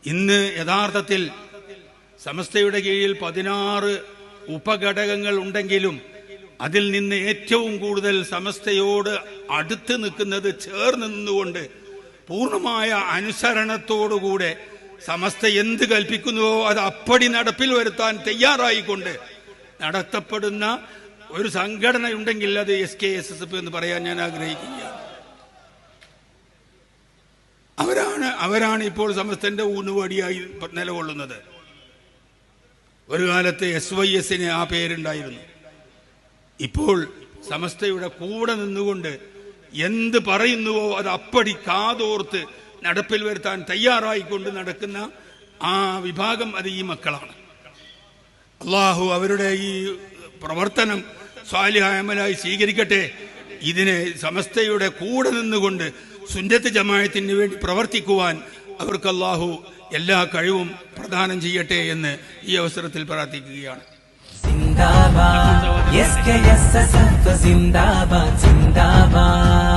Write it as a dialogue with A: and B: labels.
A: ഇന്ന് യഥാർത്ഥത്തിൽ സമസ്തയുടെ കീഴിൽ 16 ഉപഘടകങ്ങൾ ഉണ്ടെങ്കിലും അതിൽ നിന്ന് ഏറ്റവും കൂടുതൽ സമസ്തയോട് അടുത്ത് നിൽക്കുന്നത് ചേർന്ന് നിന്നുകൊണ്ട് പൂർണ്ണമായ അനുസരണത്തോടുകൂടെ സമസ്ത എന്ത് കൽപ്പിക്കുന്നുവോ അത് അപ്പടി നടപ്പിൽ വരുത്താൻ തയ്യാറായിക്കൊണ്ട് നടത്തപ്പെടുന്ന ഒരു സംഘടനയുണ്ടെങ്കിൽ അത് SKSSF എന്ന് പറയാൻ ഞാൻ ആഗ്രഹിക്കുകയാണ്. അവരാണ് ഇപ്പോൾ സമസ്തന്റെ ഊന്നുവടിയായി നിലകൊള്ളുന്നത്. ഒരു കാലത്ത് SYS ആ പേരുണ്ടായിരുന്നു. ഇപ്പോൾ സമസ്തയുടെ കൂടെ നിന്നുകൊണ്ട് എന്ത് പറയുന്നുവോ അത് അപ്പടി കാതോർത്ത് നടപ്പിൽ വരുത്താൻ തയ്യാറായിക്കൊണ്ട് നടക്കുന്ന ആ വിഭാഗം അത് ഈ മക്കളാണ്. അള്ളാഹു അവരുടെ ഈ പ്രവർത്തനം സ്വാലിഹായ അമലായി സ്വീകരിക്കട്ടെ. ഇതിനെ സമസ്തയുടെ കൂടെ നിന്നുകൊണ്ട് സുന്നത്ത് ജമാഅത്തിന് വേണ്ടി പ്രവർത്തിക്കുവാൻ അവർക്ക് അള്ളാഹു എല്ലാ കഴിവും പ്രദാനം ചെയ്യട്ടെ എന്ന് ഈ അവസരത്തിൽ പ്രാർത്ഥിക്കുകയാണ്.
B: സിന്ദാബാദ് SKSSF സിന്ദാബാദ് സിന്ദാബാദ്.